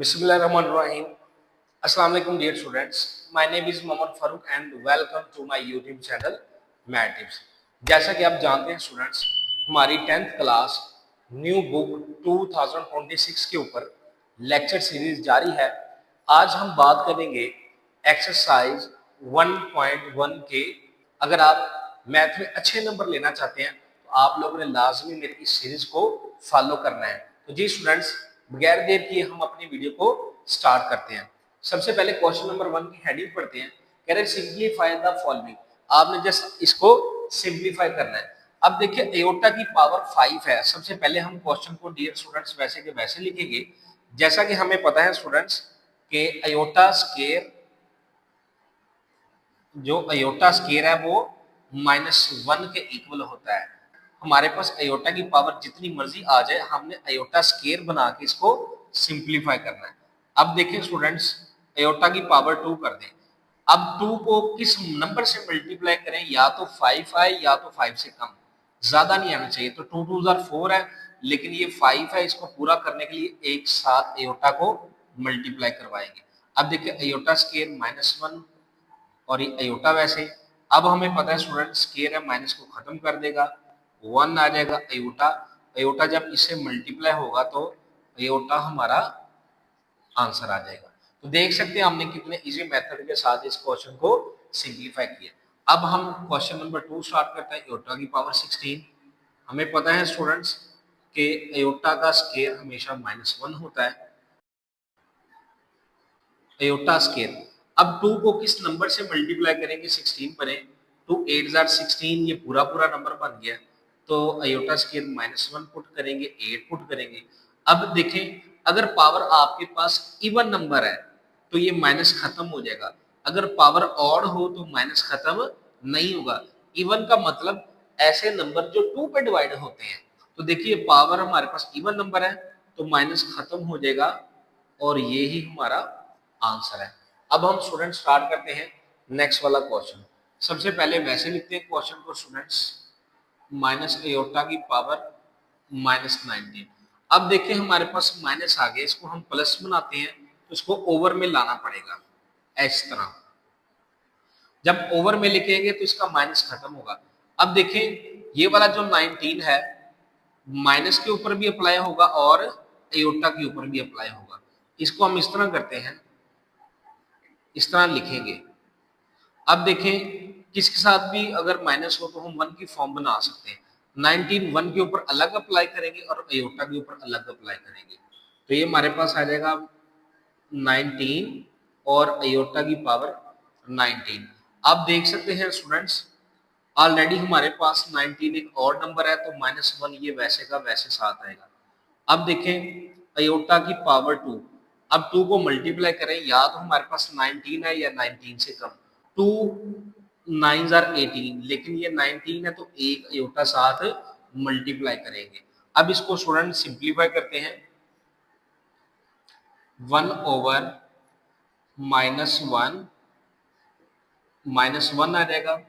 Bismillahirrahmanirrahim. Assalamu alaikum dear students. My name is Mohammad Farooq and welcome to my YouTube channel Math Tips. जैसा कि आप जानते हैं students, हमारी 10th class new book 2026 के ऊपर लेक्चर सीरीज जारी है। आज हम बात करेंगे एक्सरसाइज 1.1 के। अगर आप मैथ में अच्छे नंबर लेना चाहते हैं तो आप लोगों ने लाजमी मेरी इस सीरीज को फॉलो करना है। तो जी स्टूडेंट्स, बगैर देर किए हम अपनी वीडियो को स्टार्ट करते हैं। सबसे पहले क्वेश्चन नंबर 1 की हेडिंग पढ़ते हैं। कह रहे सिंप्लीफाई द फॉलोइंग। आपने जस्ट इसको सिंप्लीफाई करना है। अब देखिए एयोटा की पावर 5 है। सबसे पहले हम क्वेश्चन को डियर स्टूडेंट्स वैसे के वैसे लिखेंगे जैसा कि हमें पता है स्टूडेंट्स के अयोटा स्केयर, जो अयोटा स्केयर है वो -1 के इक्वल होता है। हमारे पास अयोटा की पावर जितनी मर्जी आ जाए, हमने अयोटा स्केयर बना के इसको सिंप्लीफाई करना है। अब देखिए स्टूडेंट्स, अयोटा की पावर 2 कर दें। अब 2 को किस नंबर से मल्टीप्लाई करें? या तो 5 आए या तो 5 से कम, ज्यादा नहीं आना चाहिए। तो 2 2 4 है, लेकिन ये 5 है। इसको पूरा करने के लिए एक साथ अयोटा को मल्टीप्लाई करवाएंगे। अब देखिए अयोटा स्केयर -1 और ये अयोटा वैसे। अब हमें पता है स्टूडेंट स्केयर है, माइनस को खत्म कर देगा, 1 आ जाएगा अयोटा। अयोटा जब इससे मल्टीप्लाई होगा तो अयोटा हमारा आंसर आ जाएगा। तो देख सकते हैं हमने कितने इजी मेथड के साथ इस क्वेश्चन को सिंप्लीफाई किया। अब हम क्वेश्चन नंबर 2 स्टार्ट करते हैं। अयोटा की पावर 16। हमें पता है स्टूडेंट्स कि अयोटा का स्केयर हमेशा -1 होता है। Iota square. अब 2 को किस नंबर से मल्टीप्लाई करेंगे? 16 बने, 2 8 जार 16, ये पूरा पूरा नंबर बन गया। तो अयोटा स्केयर -1 पुट करेंगे, 8 पुट करेंगे। अब देखें, अगर पावर आपके पास इवन नंबर है तो ये माइनस खत्म हो जाएगा। अगर पावर ऑड हो तो माइनस खत्म नहीं होगा। इवन का मतलब ऐसे नंबर जो 2 पे डिवाइड होते हैं। तो देखिए पावर हमारे पास इवन नंबर है तो माइनस खत्म हो जाएगा और ये ही हमारा आंसर है। अब हम स्टूडेंट स्टार्ट करते हैं नेक्स्ट वाला क्वेश्चन। सबसे पहले वैसे लिखते हैं क्वेश्चन को स्टूडेंट्स, माइनस अयोटा की पावर -19। अब देखिए हमारे पास माइनस आ गया, इसको हम प्लस बनाते हैं तो इसको ओवर में लाना पड़ेगा इस तरह। जब ओवर में लिखेंगे तो इसका माइनस खत्म होगा। अब देखें ये वाला जो 19 है माइनस के ऊपर भी अप्लाई होगा और अयोटा के ऊपर भी अप्लाई होगा। इसको हम इस तरह करते हैं, इस तरह लिखेंगे। अब देखें किसके साथ भी अगर माइनस हो तो हम 1 की फॉर्म बना सकते हैं। 19 1 के ऊपर अलग अप्लाई करेंगे और अयोटा के ऊपर अलग अप्लाई करेंगे। तो ये हमारे पास आ जाएगा 19 और अयोटा की पावर 19। आप देख सकते हैं स्टूडेंट्स, ऑलरेडी हमारे पास 19 एक और नंबर है तो -1 ये वैसे का वैसे साथ आएगा। अब देखें अयोटा की पावर 2। अब 2 को मल्टीप्लाई करें, या तो हमारे पास 19 है या 19 से कम। 2 9 जार 18, लेकिन ये 19 है तो एक अयोटा साथ मल्टीप्लाई करेंगे। अब इसको स्टूडेंट सिंप्लीफाई करते हैं। 1 ओवर -1 -1 आ जाएगा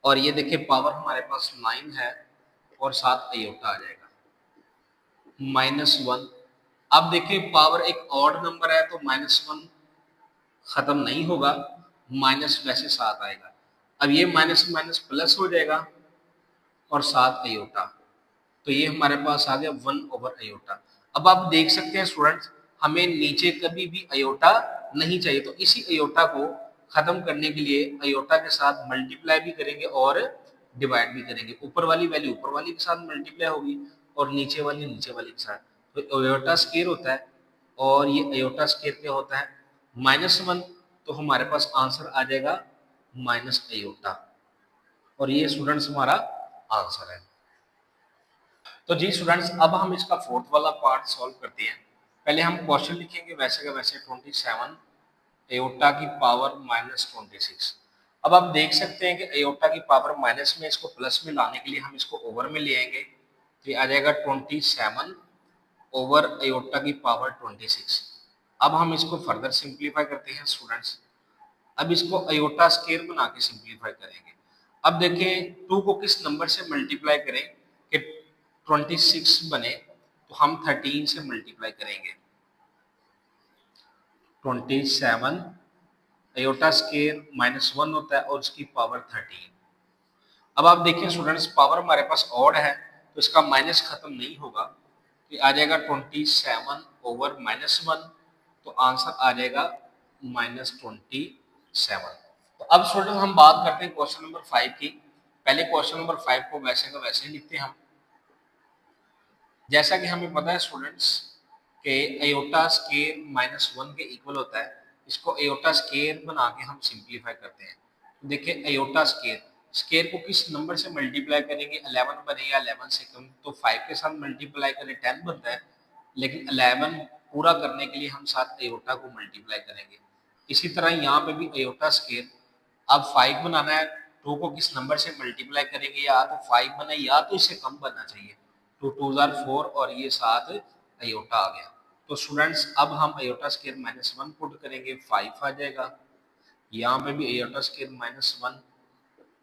और ये देखिए पावर हमारे पास 9 है और साथ अयोटा आ जाएगा -1। अब देखिए पावर एक ऑड नंबर है तो -1 खत्म नहीं होगा, माइनस वैसे साथ आएगा। अब ये माइनस माइनस प्लस हो जाएगा और साथ अयोटा। तो ये हमारे पास आ गया 1 ओवर अयोटा। अब आप देख सकते हैं स्टूडेंट्स, हमें नीचे कभी भी अयोटा नहीं चाहिए, तो इसी अयोटा को खत्म करने के लिए अयोटा के साथ मल्टीप्लाई भी करेंगे और डिवाइड भी करेंगे। ऊपर वाली वैल्यू ऊपर वाली के साथ मल्टीप्लाई होगी और नीचे वाली नीचे वाली के साथ। तो अयोटा स्केयर होता है और ये अयोटा स्केयर क्या होता है? -1। तो हमारे पास आंसर आ जाएगा माइनस अयोटा और ये स्टूडेंट्स हमारा आंसर है। तो जी स्टूडेंट्स, अब हम इसका फोर्थ वाला पार्ट सॉल्व करते हैं। पहले हम क्वेश्चन लिखेंगे वैसे का वैसे 27 अयोटा की पावर -26। अब आप देख सकते हैं कि अयोटा की पावर माइनस में, इसको प्लस में लाने के लिए हम इसको ओवर में ले आएंगे तो आ जाएगा 27 ओवर अयोटा की पावर 26। अब हम इसको फर्दर सिंप्लीफाई करते हैं स्टूडेंट्स। अब इसको अयोटा स्केयर बना के सिंप्लीफाई करेंगे। अब देखें 2 को किस नंबर से मल्टीप्लाई करें कि 26 बने, तो हम 13 से मल्टीप्लाई करेंगे। 27 अयोटा स्केयर -1 होता है और उसकी पावर 13। अब आप देखिए स्टूडेंट्स, पावर हमारे पास ऑड है तो इसका माइनस खत्म नहीं होगा, कि आ जाएगा 27 ओवर -1, तो आंसर आ जाएगा -27। तो अब स्टूडेंट हम बात करते हैं क्वेश्चन नंबर 5 की। पहले क्वेश्चन नंबर 5 को वैसे का वैसे लिखते हैं हम। जैसा कि हमें पता है स्टूडेंट्स कि अयोटा स्केयर -1 के इक्वल होता है, इसको अयोटा स्केयर बना के हम सिंप्लीफाई करते हैं। तो देखिए अयोटा स्केयर, स्केयर को किस नंबर से मल्टीप्लाई करेंगे, 11 बने या 11 से कम, तो 5 के साथ मल्टीप्लाई करें 10 बनता है, लेकिन 11 पूरा करने के लिए हम साथ अयोटा को मल्टीप्लाई करेंगे। इसी तरह यहाँ पे भी अयोटा स्केयर, अब 5 बनाना है, 2 को किस नंबर से मल्टीप्लाई करेंगे, या तो 5 बना या तो इससे कम बनना चाहिए। 2 2 आर 4 और ये साथ अयोटा आ गया। तो स्टूडेंट्स अब हम अयोटा स्केयर -1 पुट करेंगे, 5 आ जाएगा। यहाँ पे भी अयोटा स्केयर -1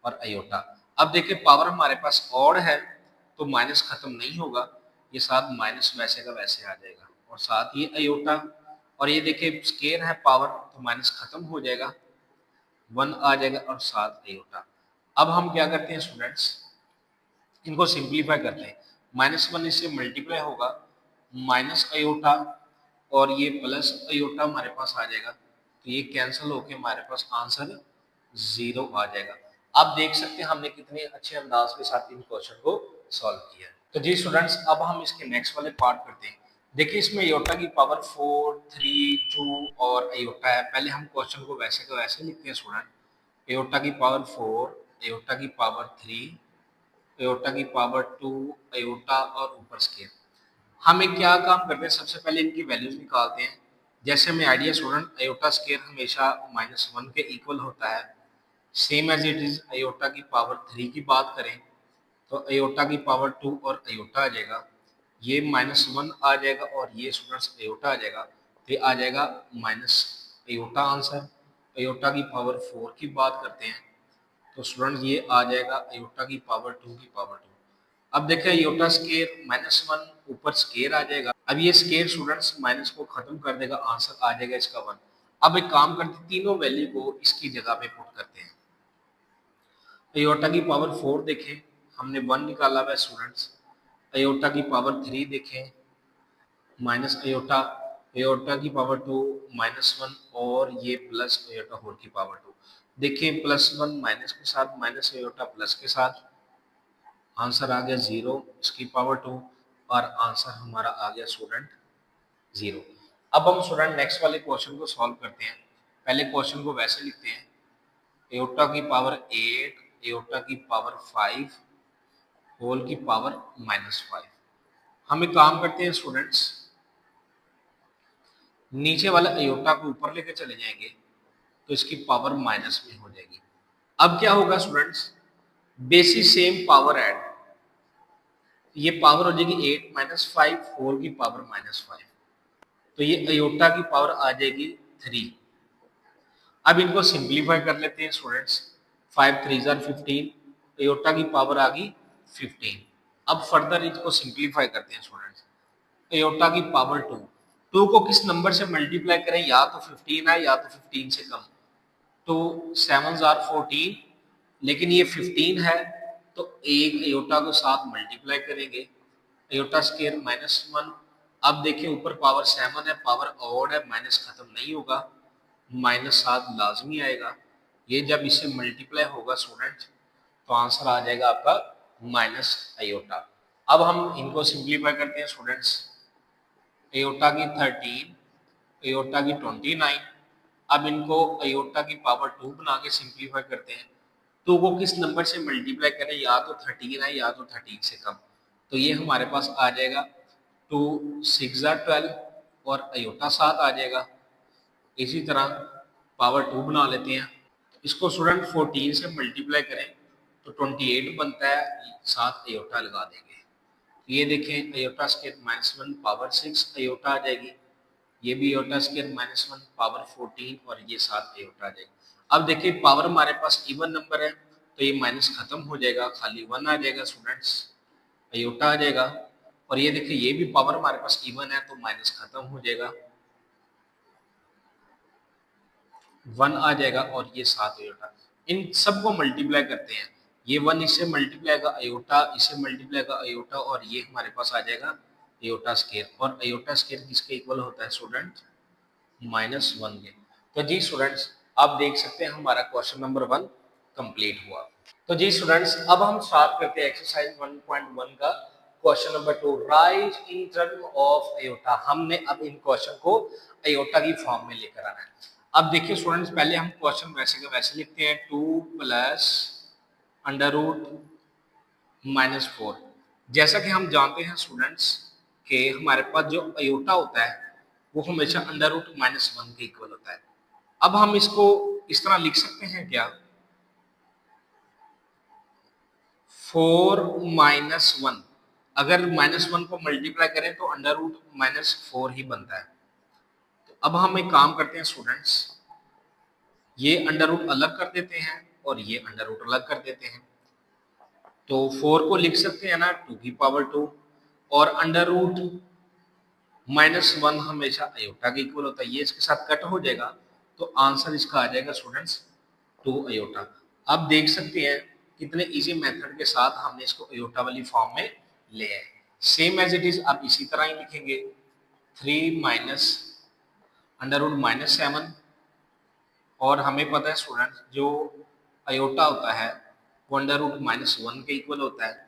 और अयोटा। अब देखिए पावर हमारे पास ऑड है तो माइनस खत्म नहीं होगा, ये साथ माइनस वैसे का वैसे आ जाएगा, और साथ ये अयोटा, और ये देखिए स्केयर है पावर तो माइनस खत्म हो जाएगा, 1 आ जाएगा और साथ अयोटा। अब हम क्या करते हैं स्टूडेंट्स, इनको सिंप्लीफाई करते हैं। -1 इससे मल्टीप्लाई होगा, माइनस अयोटा और ये प्लस अयोटा हमारे पास आ जाएगा, तो ये कैंसिल होके हमारे पास आंसर 0 आ जाएगा। आप देख सकते हैं हमने कितने अच्छे अंदाज के साथ इन क्वेश्चन को सॉल्व किया है। तो जी स्टूडेंट्स, अब हम इसके नेक्स्ट वाले पार्ट करते हैं। देखिए इसमें अयोटा की पावर 4, 3, 2 और अयोटा है। पहले हम क्वेश्चन को वैसे का वैसे लिखते हैं स्टूडेंट। अयोटा की पावर 4, अयोटा की पावर 3, अयोटा की पावर 2, अयोटा और ऊपर स्केयर। हम एक क्या काम करते हैं, सबसे पहले इनकी वैल्यूज निकालते हैं। जैसे हमें आइडिया स्टूडेंट, अयोटा स्केयर हमेशा -1 के इक्वल होता है। Same as it is iota की पावर 3 की बात करें तो अयोटा की पावर 2 और अयोटा आ जाएगा, ये -1 आ जाएगा और ये स्टूडेंट्स अयोटा आ जाएगा, तो ये आ जाएगा माइनस अयोटा आंसर। अयोटा की पावर 4 की बात करते हैं तो स्टूडेंट्स ये आ जाएगा अयोटा की पावर 2 की पावर 2। अब देखिए अयोटा स्केयर -1 ऊपर स्केयर आ जाएगा। अब ये स्केयर स्टूडेंट्स माइनस को खत्म कर देगा, आंसर आ जाएगा इसका 1। अब एक काम करते हैं, तीनों वैल्यू को इसकी जगह पे पुट करते हैं। अयोटा की पावर 4 देखें, हमने 1 निकाला हुआ है स्टूडेंट्स। अयोटा की पावर 3 देखें, माइनस अयोटा, अयोटा की पावर 2 -1 और ये प्लस अयोटा होल की पावर 2। देखिए +1 माइनस के साथ, माइनस अयोटा प्लस के साथ, आंसर आ गया 0 इसकी पावर 2 और आंसर हमारा आ गया स्टूडेंट 0। अब हम स्टूडेंट नेक्स्ट वाले क्वेश्चन को सॉल्व करते हैं। पहले क्वेश्चन को वैसे लिखते हैं, एयोटा की पावर 8, एयोटा की पावर 5, होल की पावर -5। हम एक काम करते हैं स्टूडेंट्स, नीचे वाला एयोटा को ऊपर लेके चले जाएंगे तो इसकी पावर माइनस में हो जाएगी। अब क्या होगा students, basis same power add, ये पावर हो जाएगी 8 - 5 होल की पावर -5, तो ये अयोटा की पावर आ जाएगी 3। अब इनको सिंप्लीफाई कर लेते हैं स्टूडेंट्स, 5 3 आर 15, अयोटा की पावर आ गई 15। अब फर्दर इसको सिंप्लीफाई करते हैं स्टूडेंट्स, अयोटा की पावर 2, 2 को किस नंबर से मल्टीप्लाई करें, या तो 15 है या तो 15 से कम, तो 7 आर 14, लेकिन ये 15 है तो एक अयोटा को साथ मल्टीप्लाई करेंगे, अयोटा स्केयर -1। अब देखिए ऊपर पावर 7 है, पावर ऑड है, माइनस खत्म नहीं होगा, -7 लाजमी आएगा। ये जब इससे मल्टीप्लाई होगा स्टूडेंट तो आंसर आ जाएगा आपका माइनस अयोटा। अब हम इनको सिंप्लीफाई करते हैं स्टूडेंट्स, अयोटा की 13, अयोटा की 29। अब इनको अयोटा की पावर 2 बना के सिंप्लीफाई करते हैं, 2 को किस नंबर से मल्टीप्लाई करें, या तो 13 है या तो 13 से कम, तो ये हमारे पास आ जाएगा 2 6 आर 12 और अयोटा 7 आ जाएगा। इसी तरह पावर 2 बना लेते हैं, इसको स्टूडेंट 14 से मल्टीप्लाई करें तो 28 बनता है, साथ अयोटा लगा देंगे, ये देखें अयोटा स्केयर -1 पावर 6 अयोटा आ जाएगी, ये भी अयोटा स्केयर -1 पावर 14 और ये साथ अयोटा आ जाएगी। अब देखिए पावर हमारे पास इवन नंबर है तो ये माइनस खत्म हो जाएगा, खाली 1 आ जाएगा स्टूडेंट्स, अयोटा आ जाएगा। और ये देखिए ये भी पावर हमारे पास इवन है तो माइनस खत्म हो जाएगा, 1 आ जाएगा और ये 7 अयोटा। इन सबको मल्टीप्लाई करते हैं, ये 1 इससे मल्टीप्लाई का अयोटा, इससे मल्टीप्लाई का अयोटा, और ये हमारे पास आ जाएगा अयोटा स्केयर। और अयोटा स्केयर किसके इक्वल होता है स्टूडेंट? -1 के। तो जी स्टूडेंट्स, आप देख सकते हैं हमारा क्वेश्चन नंबर 1 कंप्लीट हुआ। तो जी स्टूडेंट्स, अब हम स्टार्ट करते हैं एक्सरसाइज 1.1 का question number 2, right in term of iota. हमने अब इन क्वेश्चन को अयोटा की फॉर्म में लेकर आना है। अब देखिए स्टूडेंट्स, पहले हम क्वेश्चन वैसे का वैसे लिखते हैं, 2 प्लस अंडर रूट -4। जैसा कि हम जानते हैं स्टूडेंट्स कि हमारे पास जो अयोटा होता है वो हमेशा अंडर रूट -1 के इक्वल होता है। अब हम इसको इस तरह लिख सकते हैं क्या, 4 - 1, अगर -1 को मल्टीप्लाई करें तो अंडर रूट -4 ही बनता है। तो अब हम एक काम करते हैं स्टूडेंट्स, ये अंडर रूट अलग कर देते हैं और ये अंडर रूट अलग कर देते हैं। तो 4 को लिख सकते हैं ना 2 और अंडर रूट -1 हमेशा अयोटा के इक्वल होता है, ये इसके साथ कट हो जाएगा, तो आंसर इसका आ जाएगा स्टूडेंट्स 2 अयोटा। अब देख सकते हैं कितने इजी मेथड के साथ हमने इसको अयोटा वाली फॉर्म में ले आए। सेम एज इट इज अब इसी तरह ही लिखेंगे, 3 माइनस अंडर रूट -7, और हमें पता है स्टूडेंट जो अयोटा होता है वो अंडर रूट -1 के इक्वल होता है।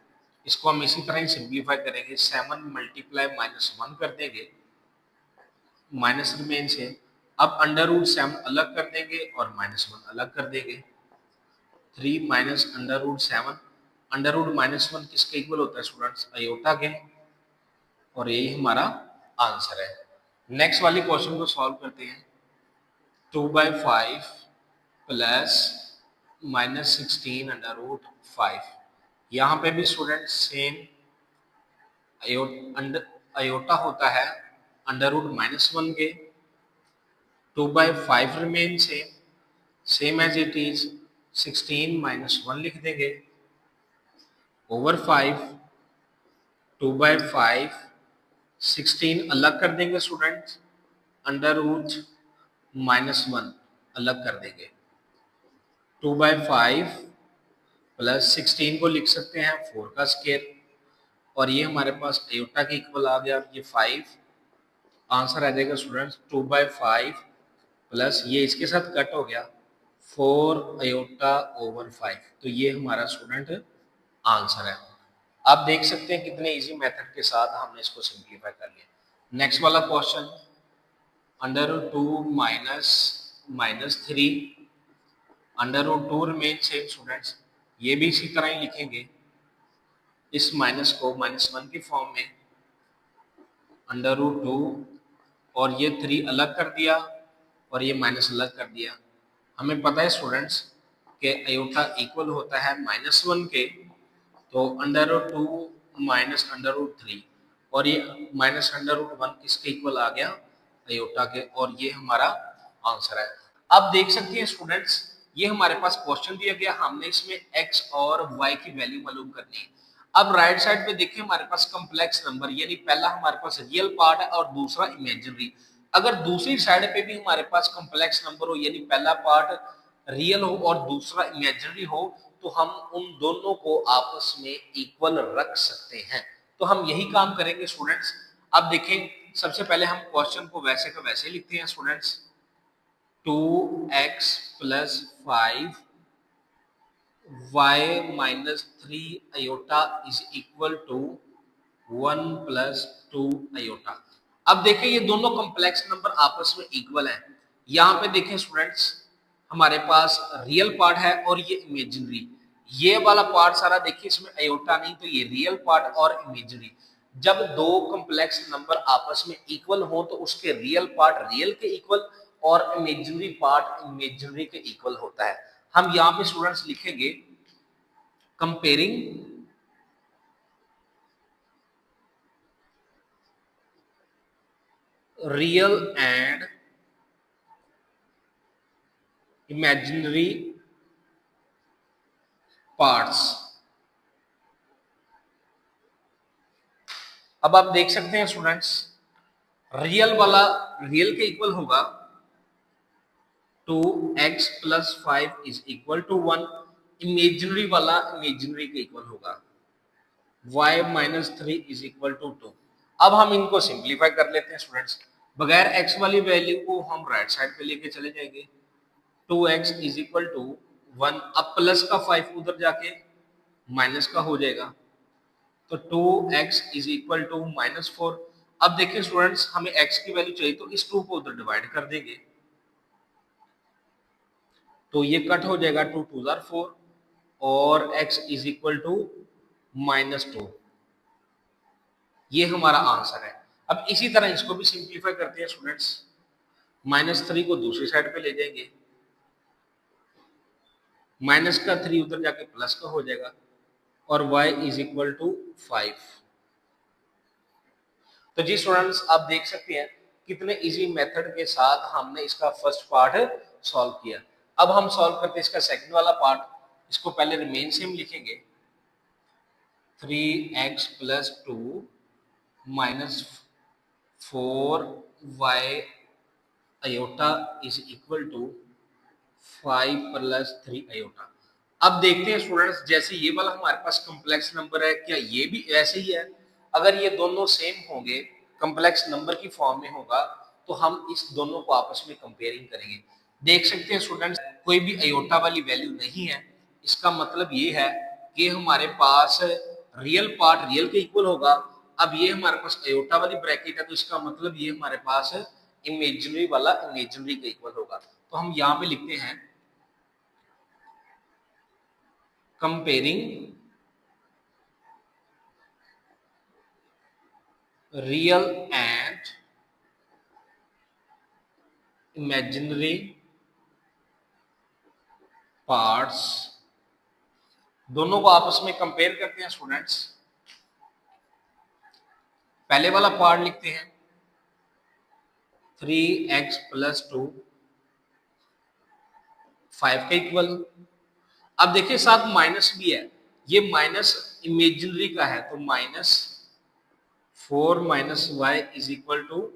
इसको हम इसी तरह ही सिंप्लीफाई करेंगे, 7 मल्टीप्लाई -1 कर देंगे, माइनस रिमेन से। अब अंडर रूट 7 अलग कर देंगे और -1 अलग कर देंगे, 3 minus under root 7। Under root -1 किसके इक्वल होता है स्टूडेंट्स? अयोटा के, और यही हमारा आंसर है। नेक्स्ट वाली क्वेश्चन को सॉल्व करते हैं, 2/5 प्लस -16 अंडर रूट 5। यहाँ पे भी स्टूडेंट सेम अयोटा होता है अंडर रूट -1 के, 2/5 remain same as it is, 16 -1 लिख देंगे ओवर 5, 2/5, 16 अलग कर देंगे स्टूडेंट, अंडर रूट -1 अलग कर देंगे, 2/5 प्लस 16 को लिख सकते हैं 4 का स्केयर, और ये हमारे पास अयोटा के इक्वल आ गया, ये 5। आंसर आ जाएगा स्टूडेंट्स 2/5 प्लस ये इसके साथ कट हो गया 4 अयोटा ओवर 5। तो ये हमारा स्टूडेंट आंसर है। आप देख सकते हैं कितने इजी मेथड के साथ हमने इसको सिंप्लीफाई कर लिया। नेक्स्ट वाला question, under root 2 minus -3, under root 2 remain same students, ये भी इसी तरह ही लिखेंगे, इस माइनस को -1 की फॉर्म में, अंडर रूट 2 और ये 3 अलग कर दिया और ये माइनस अलग कर दिया। हमें पता है स्टूडेंट्स कि अयोटा इक्वल होता है -1 के, तो under root 2 minus under root 3, और ये माइनस अंडर रूट 1 किसके इक्वल आ गया? अयोटा के, और ये हमारा आंसर है। अब देख सकते हैं स्टूडेंट्स, ये हमारे पास क्वेश्चन दिया गया, हमने इसमें x और y की वैल्यू मालूम करनी है। अब राइट साइड पे देखिए हमारे पास कॉम्प्लेक्स नंबर, यानी पहला हमारे पास रियल पार्ट है और दूसरा इमेजिनरी। अगर दूसरी साइड पे भी हमारे पास कॉम्प्लेक्स नंबर हो, यानी पहला पार्ट रियल हो और दूसरा इमेजिनरी हो, तो हम उन दोनों को आपस में इक्वल रख सकते हैं। तो हम यही काम करेंगे स्टूडेंट्स। अब देखें, सबसे पहले हम क्वेश्चन को वैसे का वैसे लिखते हैं students, 2x plus 5 y minus 3 iota is equal to 1 plus 2 iota. अब देखें ये दोनों कॉम्प्लेक्स नंबर आपस में इक्वल हैं। यहाँ पे देखें स्टूडेंट्स, हमारे पास रियल पार्ट है और ये इमेजिनरी। ये वाला पार्ट सारा देखिए, इसमें अयोटा नहीं, तो ये रियल पार्ट और इमेजिनरी। जब दो कॉम्प्लेक्स नंबर आपस में इक्वल हो तो उसके रियल पार्ट रियल के इक्वल और इमेजिनरी पार्ट इमेजिनरी के इक्वल होता है। हम यहाँ पे स्टूडेंट्स लिखेंगे comparing real and imaginary parts. अब आप देख सकते हैं स्टूडेंट्स, रियल वाला रियल के इक्वल होगा 2x plus 5 is equal to 1, imaginary वाला इमेजिनरी के इक्वल होगा, y minus 3 is equal to 2। अब हम इनको सिंप्लीफाई कर लेते हैं स्टूडेंट्स, बगैर x वाली वैल्यू को हम राइट साइड पे लेके चले जाएंगे, 2x इज इक्वल टू 1, अब प्लस का 5 उधर जाके माइनस का हो जाएगा, तो 2x is equal to minus 4। अब देखिए स्टूडेंट्स, हमें x की वैल्यू चाहिए तो इस 2 को उधर डिवाइड कर देंगे, तो ये कट हो जाएगा, 2 2 जार 4 और x is equal to minus 2। ये हमारा आंसर है। अब इसी तरह इसको भी सिंप्लीफाई करते हैं स्टूडेंट्स, माइनस 3 को दूसरी साइड पे ले जाएंगे, माइनस का 3 उधर जाके प्लस का हो जाएगा और y इज इक्वल टू 5। तो जी स्टूडेंट्स, आप देख सकते हैं कितने इजी मेथड के साथ हमने इसका फर्स्ट पार्ट सॉल्व किया। अब हम सॉल्व करते हैं इसका सेकंड वाला पार्ट। इसको पहले रिमेन सेम लिखेंगे, 3x plus 2 minus 4y iota is equal to 5 plus 3 iota. अब देखते हैं स्टूडेंट्स, जैसे ये वाला हमारे पास कॉम्प्लेक्स नंबर है, क्या ये भी ऐसे ही है? अगर ये दोनों सेम होंगे, कॉम्प्लेक्स नंबर की फॉर्म में होगा, तो हम इस दोनों को आपस में कंपेयरिंग करेंगे। देख सकते हैं स्टूडेंट्स, कोई भी आयोटा वाली वैल्यू नहीं है, इसका मतलब ये है कि हमारे पास रियल पार्ट रियल के इक्वल होगा। अब ये हमारे पास आयोटा वाली ब्रैकेट है, तो इसका मतलब ये हमारे पास इमेजिनरी वाला इमेजिनरी के इक्वल होगा। तो हम यहाँ पे लिखते हैं comparing real and imaginary parts, दोनों को आपस में कंपेयर करते हैं स्टूडेंट्स। पहले वाला पार्ट लिखते हैं 3x प्लस 2 5 के इक्वल। अब देखिए साथ माइनस भी है, ये माइनस इमेजिनरी का है, तो minus 4 minus y is equal to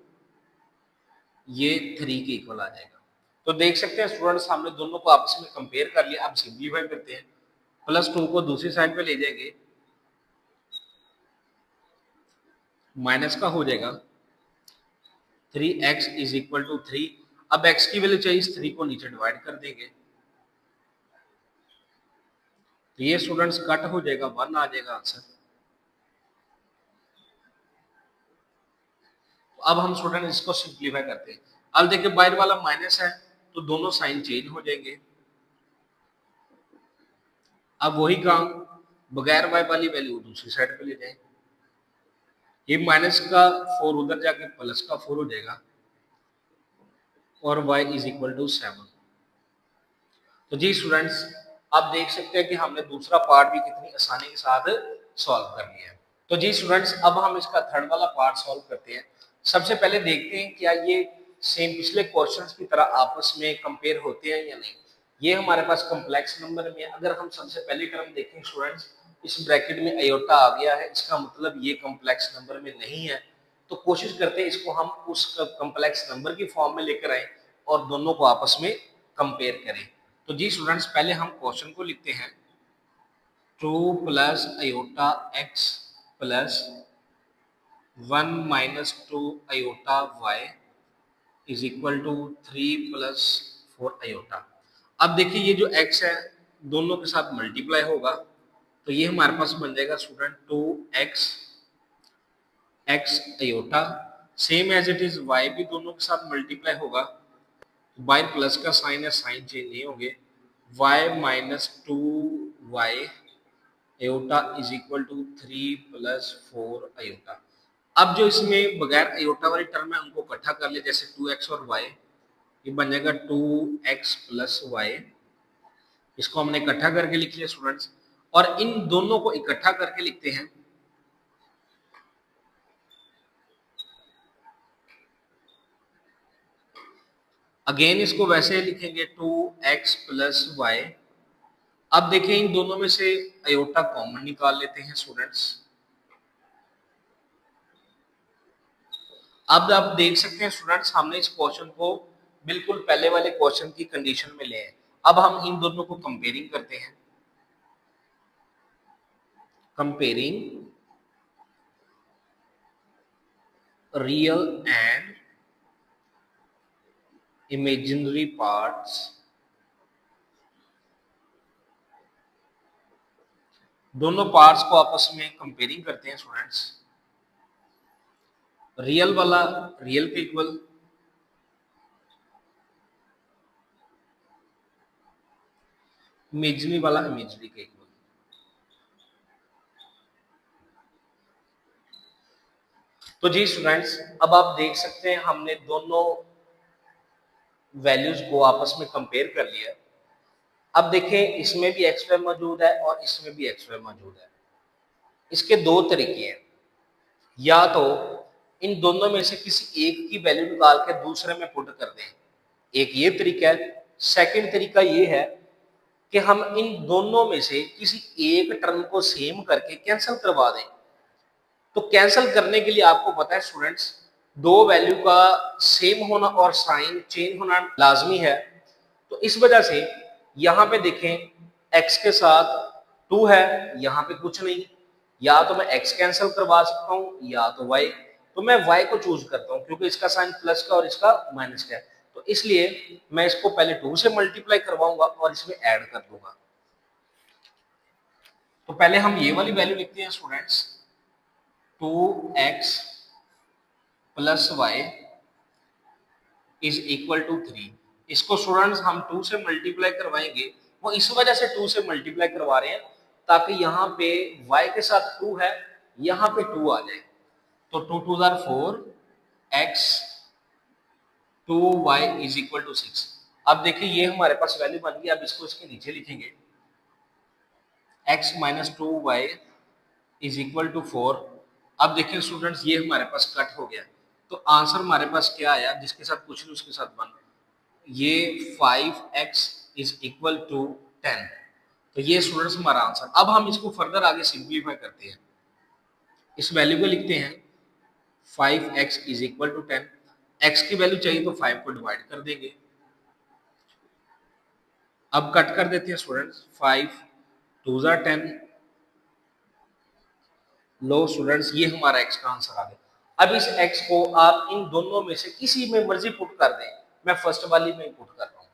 ये 3 के इक्वल आ जाएगा। तो देख सकते हैं स्टूडेंट्स, हमने दोनों को आपस में कंपेयर कर लिया। अब सिंप्लीफाई करते हैं, प्लस 2 को दूसरी साइड पे ले जाएंगे, माइनस का हो जाएगा, 3x इज इक्वल टू 3। अब x की वैल्यू चाहिए, इस 3 को नीचे डिवाइड कर देंगे, तो ये स्टूडेंट्स कट हो जाएगा, 1 आ जाएगा आंसर। अब हम स्टूडेंट इसको सिंप्लीफाई करते हैं। अब देखिए बाहर वाला माइनस है, तो दोनों साइन चेंज हो जाएंगे। अब वही काम, बगैर वाई वाली वैल्यू दूसरी साइड पे ले जाए, ये माइनस का 4 उधर जाके प्लस का 4 हो जाएगा और y इज इक्वल टू 7। तो जी स्टूडेंट्स, आप देख सकते हैं कि हमने दूसरा पार्ट भी कितनी आसानी के साथ सॉल्व कर लिया है। तो जी स्टूडेंट्स, अब हम इसका थर्ड वाला पार्ट सॉल्व करते हैं। सबसे पहले देखते हैं क्या ये सेम पिछले क्वेश्चंस की तरह आपस में कंपेयर होते हैं या नहीं। ये हमारे पास कॉम्प्लेक्स नंबर में, अगर हम सबसे पहले टर्म देखें स्टूडेंट्स, इस ब्रैकेट में आयोटा आ गया है, इसका मतलब ये कॉम्प्लेक्स नंबर में नहीं है। तो कोशिश करते हैं इसको हम उस कॉम्प्लेक्स नंबर की फॉर्म में लेकर आए और दोनों को आपस में कंपेयर करें। तो जी स्टूडेंट्स, पहले हम क्वेश्चन को लिखते हैं, 2 plus iota x plus 1 minus 2 iota y is equal to 3 plus 4 iota. अब देखिए ये जो x है दोनों के साथ मल्टीप्लाई होगा, तो ये हमारे पास बन जाएगा student 2x x iota, same as it is y भी दोनों के साथ मल्टीप्लाई होगा, बाय प्लस का साइन है, साइन चेंज नहीं होंगे, y minus 2y iota is equal to 3 plus 4 iota. अब जो इसमें बगैर आयोटा वाली टर्म है उनको इकट्ठा कर ले, जैसे 2x और y, ये बन जाएगा 2x प्लस वाई, इसको हमने इकट्ठा करके लिख लिया स्टूडेंट्स। और इन दोनों को इकट्ठा करके लिखते हैं, अगेन इसको वैसे लिखेंगे 2x प्लस वाई। अब देखिए इन दोनों में से आयोटा कॉमन निकाल लेते हैं स्टूडेंट्स। अब आप देख सकते हैं स्टूडेंट्स, हमने इस क्वेश्चन को बिल्कुल पहले वाले क्वेश्चन की कंडीशन में ले आए। अब हम इन दोनों को कंपेयरिंग करते हैं, comparing real and imaginary parts, दोनों पार्ट्स को आपस में कंपेयरिंग करते हैं स्टूडेंट्स। रियल वाला रियल के इक्वल, इमेजिनरी वाला इमेजिनरी के इक्वल। तो जी स्टूडेंट्स, अब आप देख सकते हैं हमने दोनों वैल्यूज को आपस में कंपेयर कर लिया। अब देखें, इसमें भी एक्स वाई मौजूद है और इसमें भी एक्स वाई मौजूद है। इसके दो तरीके हैं, या तो इन दोनों में से किसी एक की वैल्यू निकाल के दूसरे में पुट कर दें, एक ये तरीका है। सेकंड तरीका ये है कि हम इन दोनों में से किसी एक टर्म को सेम करके कैंसिल करवा दें। तो कैंसिल करने के लिए आपको पता है स्टूडेंट्स, दो वैल्यू का सेम होना और साइन चेंज होना लाजमी है। तो इस वजह से यहां पे देखें, x के साथ 2 है, यहां पे कुछ नहीं, या तो मैं x कैंसिल करवा सकता हूं या तो y। तो मैं y को चूज करता हूं क्योंकि इसका साइन प्लस का और इसका माइनस का है। तो इसलिए मैं इसको पहले 2 से मल्टीप्लाई करवाऊंगा और इसमें ऐड कर दूंगा। तो पहले हम ये वाली वैल्यू लिखते हैं students, 2x plus y is equal to 3। इसको स्टूडेंट्स हम 2 से मल्टीप्लाई करवाएंगे, वो इस वजह से 2 से मल्टीप्लाई करवा रहे हैं ताकि यहाँ पे y के साथ 2 है, यहाँ पे 2 आ जाए। तो 2 2 are 4, x 2y is equal to 6। अब देखिए ये हमारे पास वैल्यू बन गई। अब इसको इसके नीचे लिखेंगे, x minus 2y is equal to 4। अब देखिए स्टूडेंट्स, ये हमारे पास कट हो गया। तो आंसर हमारे पास क्या आया, जिसके साथ कुछ नहीं उसके साथ 1, ये 5x इज इक्वल टू 10। तो ये स्टूडेंट्स हमारा आंसर। अब हम इसको फर्दर आगे सिंप्लीफाई करते हैं, इस वैल्यू को लिखते हैं 5x is equal to 10। x की वैल्यू चाहिए तो 5 को डिवाइड कर देंगे। अब कट कर देते हैं स्टूडेंट्स, 5 2 जार 10। लो स्टूडेंट्स, ये हमारा x का आंसर आ गया। अब इस x को आप इन दोनों में से किसी में मर्जी पुट कर दें। मैं फर्स्ट वाली में पुट कर रहा हूं।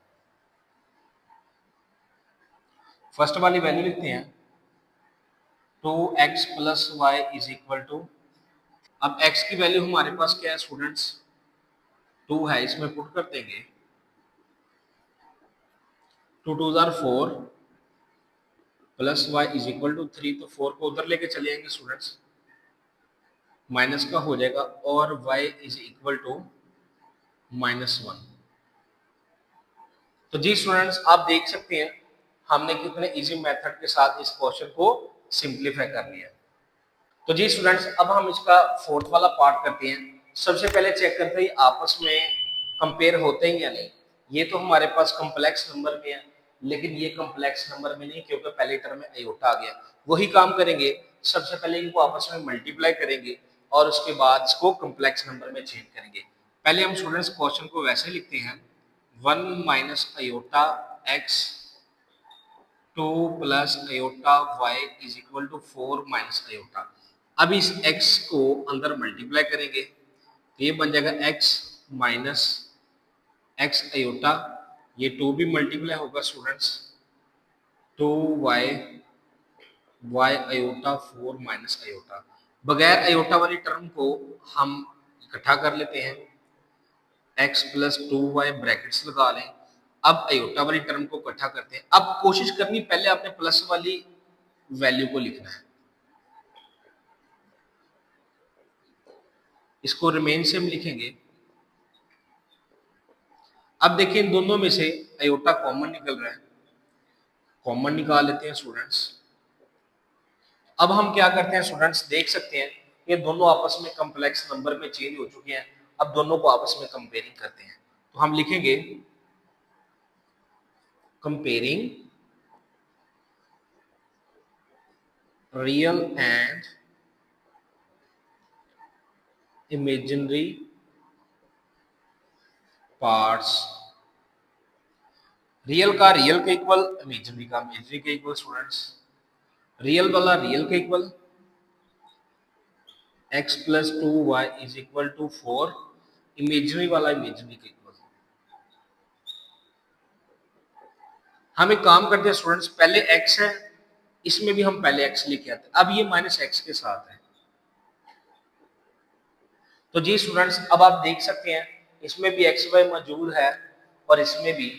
फर्स्ट वाली वैल्यू लिखते हैं 2x plus y is equal to, अब x की वैल्यू हमारे पास क्या है स्टूडेंट्स, 2 है, इसमें पुट कर देंगे। 2 2 जार 4 plus y is equal to 3। तो 4 को उधर लेके चले जाएंगे स्टूडेंट्स, माइनस का हो जाएगा और y इज इक्वल टू -1। तो जी स्टूडेंट्स, आप देख सकते हैं हमने कितने इजी मेथड के साथ इस क्वेश्चन को सिंप्लीफाई कर लिया। तो जी स्टूडेंट्स, अब हम इसका फोर्थ वाला पार्ट करते हैं। सबसे पहले चेक करते हैं आपस में कंपेयर होते हैं या नहीं। ये तो हमारे पास कॉम्प्लेक्स नंबर में है, लेकिन ये कॉम्प्लेक्स नंबर में नहीं क्योंकि पहले टर्म में आयोटा आ गया। वही काम करेंगे, सबसे पहले इनको आपस में मल्टीप्लाई करेंगे और उसके बाद इसको कॉम्प्लेक्स नंबर में चेंज करेंगे। पहले हम स्टूडेंट्स क्वेश्चन को वैसे लिखते हैं, 1 minus iota x 2 plus iota y is equal to 4 minus iota. अब इस x को अंदर मल्टीप्लाई करेंगे तो ये बन जाएगा x माइनस एक्स आयोटा, ये 2 भी मल्टीप्लाई होगा students, 2y y iota 4 minus iota. बगैर आयोटा वाली टर्म को हम इकट्ठा कर लेते हैं, x प्लस 2y ब्रैकेट्स लगा लें। अब आयोटा वाली टर्म को इकट्ठा करते हैं। अब कोशिश करनी, पहले आपने प्लस वाली वैल्यू को लिखना है, इसको रिमेन से हम लिखेंगे। अब देखिए इन दोनों में से आयोटा कॉमन निकल रहा है, कॉमन निकाल लेते हैं स्टूडेंट्स। अब हम क्या करते हैं स्टूडेंट्स, देख सकते हैं ये दोनों आपस में कॉम्प्लेक्स नंबर में चेंज हो चुके हैं। अब दोनों को आपस में कंपेयरिंग करते हैं, तो हम लिखेंगे comparing real and imaginary parts real का रियल के इक्वल, इमेजिनरी का इमेजिनरी के इक्वल स्टूडेंट्स। रियल वाला रियल के equal, x plus 2y is equal to 4, imaginary वाला इमेजिनरी के इक्वल। हम एक काम करते हैं स्टूडेंट्स, पहले x है, इसमें भी हम पहले x लेके आते हैं, अब ये माइनस x के साथ है। तो जी स्टूडेंट्स अब आप देख सकते हैं इसमें भी एक्स वाई मौजूद है और इसमें भी,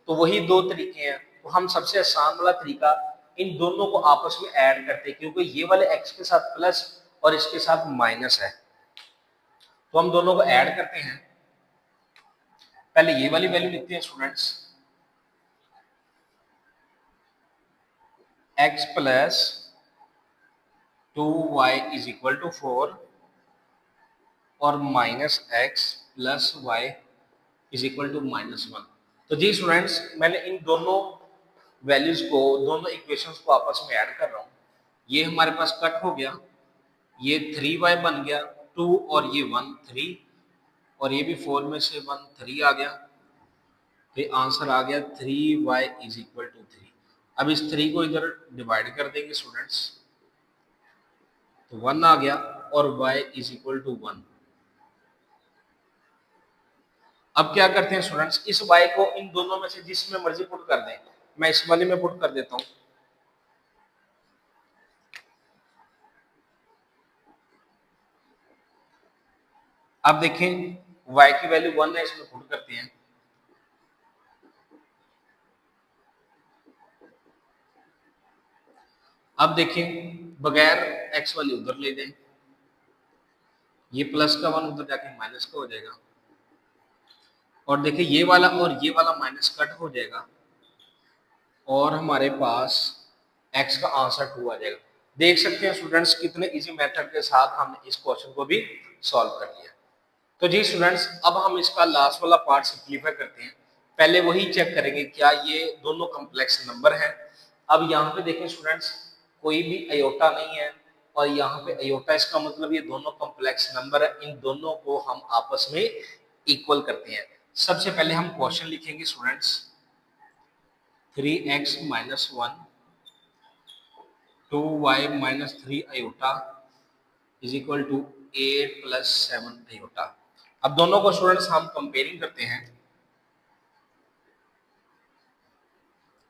तो वही दो तरीके हैं। तो हम सबसे आसान वाला तरीका इन दोनों को आपस में ऐड करते हैं, क्योंकि ये वाले एक्स के साथ प्लस और इसके साथ माइनस है, तो हम दोनों को ऐड करते हैं। पहले ये वाली वैल्यू लिखते हैं students, x plus 2y is equal to 4 और minus x plus y is equal to -1। तो जी स्टूडेंट्स मैंने इन दोनों वैल्यूज को, दोनों इक्वेशंस को आपस में ऐड कर रहा हूँ। ये हमारे पास कट हो गया, ये 3y बन गया 2 और ये 1 3, और ये भी 4 में से 1 3 आ गया, तो आंसर आ गया 3y इज इक्वल टू 3। अब इस 3 को इधर डिवाइड कर देंगे स्टूडेंट्स, तो 1 आ गया और y इज इक्वल टू 1। अब क्या करते हैं स्टूडेंट्स, इस y को इन दोनों में से जिसमें मर्जी पुट कर दें। मैं इस वाले में पुट कर देता हूं। अब देखें y की वैल्यू 1 है, इसमें पुट करते हैं। अब देखें बगैर x वाली उधर ले दें, ये प्लस का 1 उधर जाके माइनस का हो जाएगा, और देखिए ये वाला और ये वाला माइनस कट हो जाएगा और हमारे पास x का आंसर 2 आ जाएगा। देख सकते हैं स्टूडेंट्स कितने इजी मेथड के साथ हमने इस क्वेश्चन को भी सॉल्व कर लिया। तो जी स्टूडेंट्स अब हम इसका लास्ट वाला पार्ट सिंप्लीफाई करते हैं। पहले वही चेक करेंगे क्या ये दोनों कॉम्प्लेक्स नंबर हैं। अब यहाँ पे देखें स्टूडेंट्स कोई भी अयोटा नहीं है, और यहाँ पे अयोटा, इसका मतलब ये दोनों कॉम्प्लेक्स नंबर है। इन दोनों को हम आपस में इक्वल करते हैं। सबसे पहले हम क्वेश्चन लिखेंगे students, 3x minus 1 2y minus 3 iota is equal to 8 plus 7 iota. अब दोनों को स्टूडेंट्स हम कंपेयरिंग करते हैं,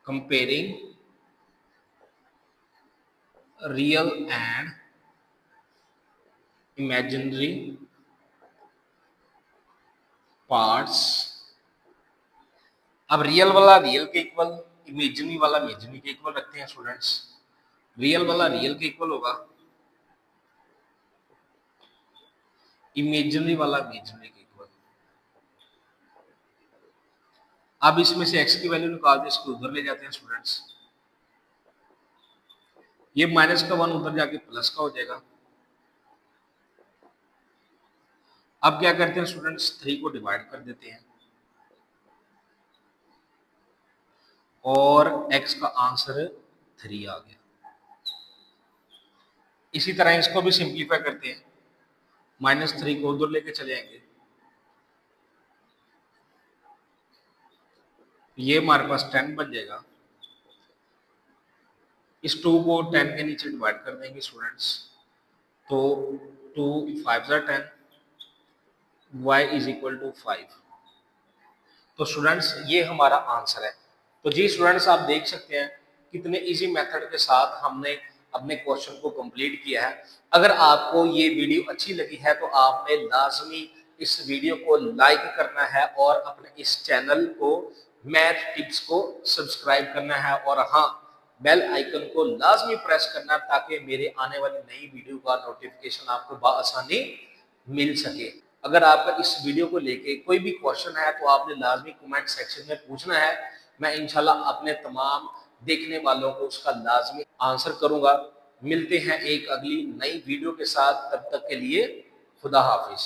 comparing real and imaginary parts. अब रियल वाला रियल के इक्वल, इमेजिनरी वाला इमेजिनरी के इक्वल रखते हैं स्टूडेंट्स। रियल वाला रियल के इक्वल होगा, इमेजिनरी वाला इमेजिनरी के इक्वल। अब इसमें से x की वैल्यू निकाल दे, इसको उधर ले जाते हैं स्टूडेंट्स, ये माइनस का 1 उधर जाके प्लस का हो जाएगा। अब क्या करते हैं स्टूडेंट्स, 3 को डिवाइड कर देते हैं और x का आंसर 3 आ गया। इसी तरह इसको भी सिंप्लीफाई करते हैं, -3 को उधर लेके चले आएंगे, ये हमारे पास 10 बन जाएगा। इस 2 को 10 के नीचे डिवाइड कर देंगे स्टूडेंट्स, तो 2 5 10, y इज इक्वल टू 5। तो स्टूडेंट्स ये हमारा आंसर है। तो जी स्टूडेंट्स आप देख सकते हैं कितने इजी मेथड के साथ हमने अपने क्वेश्चन को कंप्लीट किया है। अगर आपको ये वीडियो अच्छी लगी है तो आपने लाजमी इस वीडियो को लाइक करना है और अपने इस चैनल को मैथ टिप्स को सब्सक्राइब करना है, और हाँ बेल आइकन को लाजमी प्रेस करना ताकि मेरे आने वाली नई वीडियो का नोटिफिकेशन आपको बआसानी मिल सके। अगर आपका इस वीडियो को लेके कोई भी क्वेश्चन है तो आपने लाजमी कमेंट सेक्शन में पूछना है, मैं इंशाल्लाह अपने तमाम देखने वालों को उसका लाजमी आंसर करूंगा। मिलते हैं एक अगली नई वीडियो के साथ, तब तक के लिए खुदा हाफिज।